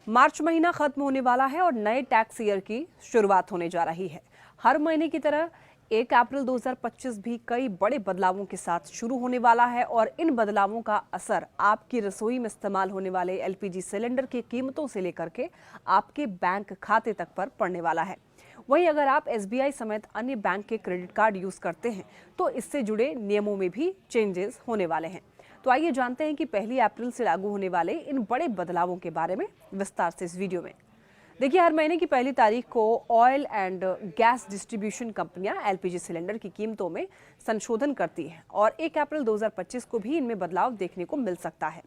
मार्च महीना खत्म होने वाला है और नए टैक्स ईयर की शुरुआत होने जा रही है। हर महीने की तरह 1 अप्रैल 2025 भी कई बड़े बदलावों के साथ शुरू होने वाला है और इन बदलावों का असर आपकी रसोई में इस्तेमाल होने वाले एलपीजी सिलेंडर की कीमतों से लेकर के आपके बैंक खाते तक पर पड़ने वाला है। वहीं अगर आप एसबीआई समेत अन्य बैंक के क्रेडिट कार्ड यूज करते हैं तो इससे जुड़े नियमों में भी चेंजेस होने वाले हैं। तो आइए जानते हैं कि 1 अप्रैल से लागू होने वाले इन बड़े बदलावों के बारे में विस्तार से इस वीडियो में। देखिए, हर महीने की 1 तारीख को ऑयल एंड गैस डिस्ट्रीब्यूशन कंपनियां एलपीजी सिलेंडर की कीमतों में संशोधन करती हैं और 1 अप्रैल 2025 को भी इनमें बदलाव देखने को मिल सकता है।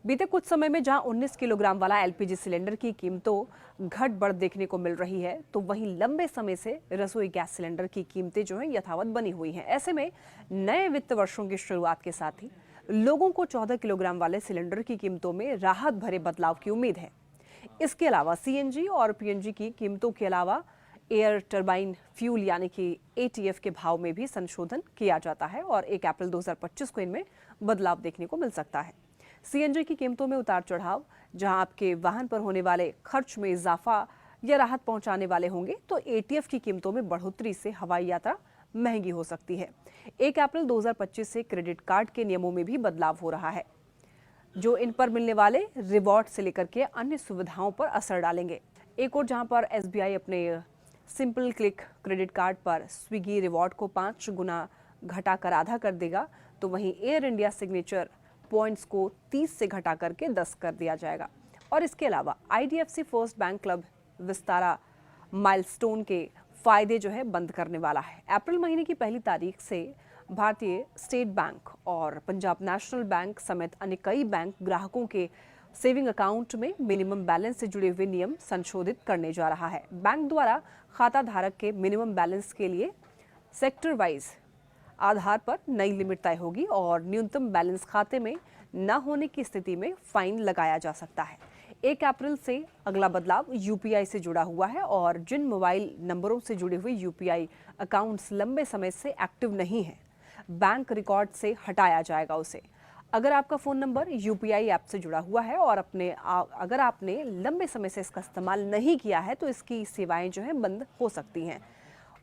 बीते कुछ समय में जहां 19 किलोग्राम वाला एलपीजी सिलेंडर की कीमतों घट बढ़ देखने को मिल रही है, तो वहीं लंबे समय से रसोई गैस सिलेंडर की कीमतें जो हैं यथावत बनी हुई हैं। ऐसे में नए वित्त वर्षों की शुरुआत के साथ ही लोगों को 14 किलोग्राम वाले सिलेंडर की कीमतों में राहत भरे बदलाव की उम्मीद है। इसके अलावा सीएनजी और पीएनजी की कीमतों के अलावा एयर टरबाइन फ्यूल यानी कि एटीएफ के भाव में भी संशोधन किया जाता है और 1 अप्रैल 2025 को इनमें बदलाव देखने को मिल सकता है। सीएनजी की कीमतों में उतार चढ़ाव जहां आपके वाहन पर होने वाले खर्च में इजाफा या राहत पहुंचाने वाले होंगे, तो एटीएफ की कीमतों में बढ़ोतरी से हवाई यात्रा महंगी हो सकती है। 1 अप्रैल 2025 से क्रेडिट कार्ड के नियमों में भी बदलाव हो रहा है, जो इन पर मिलने वाले रिवॉर्ड से लेकर के अन्य सुविधाओं पर असर डालेंगे। एक और जहां पर एसबीआई अपने सिंपल क्लिक क्रेडिट कार्ड पर स्विगी रिवॉर्ड को 5 गुना घटाकर आधा कर देगा, तो वहीं एयर इंडिया सिग्नेचर पॉइंट्स को 30 से घटा करके 10 कर दिया जाएगा। और इसके अलावा IDFC first bank club Vistara milestone के फायदे जो है बंद करने वाला है। अप्रैल महीने की 1 तारीख से भारतीय स्टेट बैंक और पंजाब नेशनल बैंक समेत अन्य कई बैंक ग्राहकों के सेविंग अकाउंट में मिनिमम बैलेंस से जुड़े हुए नियम संशोधित करने जा रहा है। बैंक द्वारा खाता धारक के मिनिमम बैलेंस के लिए सेक्टर वाइज आधार पर नई लिमिट तय होगी और न्यूनतम बैलेंस खाते में न होने की स्थिति में फाइन लगाया जा सकता है। 1 अप्रैल से अगला बदलाव यूपीआई से जुड़ा हुआ है और जिन मोबाइल नंबरों से जुड़े हुए यूपीआई अकाउंट्स लंबे समय से एक्टिव नहीं है, बैंक रिकॉर्ड से हटाया जाएगा उसे। अगर आपका फ़ोन नंबर यूपीआई ऐप से जुड़ा हुआ है और अगर आपने लंबे समय से इसका इस्तेमाल नहीं किया है, तो इसकी सेवाएं जो हैं बंद हो सकती हैं।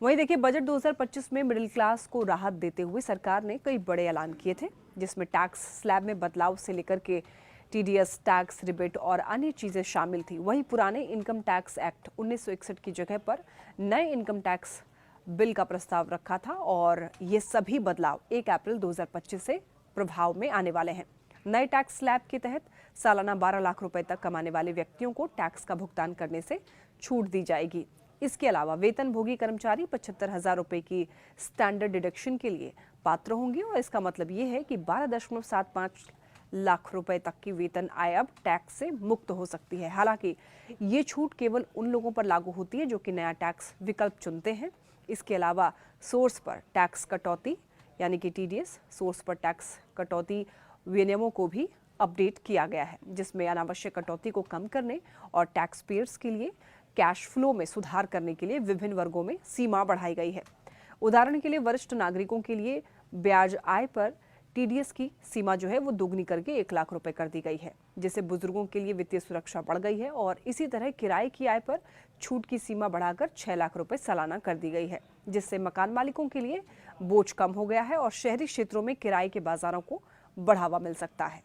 वहीं देखिए, बजट 2025 में मिडिल क्लास को राहत देते हुए सरकार ने कई बड़े ऐलान किए थे, जिसमें टैक्स स्लैब में बदलाव से लेकर के टीडीएस टैक्स रिबेट और अन्य चीज़ें शामिल थी। वहीं पुराने इनकम टैक्स एक्ट 1961 की जगह पर नए इनकम टैक्स बिल का प्रस्ताव रखा था और ये सभी बदलाव 1 अप्रैल 2025 से प्रभाव में आने वाले हैं। नए टैक्स स्लैब के तहत सालाना 12 लाख रुपए तक कमाने वाले व्यक्तियों को टैक्स का भुगतान करने से छूट दी जाएगी। इसके अलावा वेतनभोगी कर्मचारी 75,000 रुपए की स्टैंडर्ड डिडक्शन के लिए पात्र होंगे और इसका मतलब ये है कि 12.75 लाख रुपए तक की वेतन आय अब टैक्स से मुक्त हो सकती है। हालांकि ये छूट केवल उन लोगों पर लागू होती है जो कि नया टैक्स विकल्प चुनते हैं। इसके अलावा सोर्स पर टैक्स कटौती यानी कि टीडीएस सोर्स पर टैक्स कटौती विनियमों को भी अपडेट किया गया है, जिसमें अनावश्यक कटौती को कम करने और टैक्स पेयर्स के लिए कैश फ्लो में सुधार करने के लिए विभिन्न वर्गों में सीमा बढ़ाई गई है। उदाहरण के लिए वरिष्ठ नागरिकों के लिए ब्याज आय पर टीडीएस की सीमा जो है वो दोगुनी करके 1 लाख रुपए कर दी गई है, जिससे बुजुर्गों के लिए वित्तीय सुरक्षा बढ़ गई है। और इसी तरह किराए की आय पर छूट की सीमा बढ़ाकर 6 लाख रुपए सालाना कर दी गई है, जिससे मकान मालिकों के लिए बोझ कम हो गया है और शहरी क्षेत्रों में किराए के बाजारों को बढ़ावा मिल सकता है।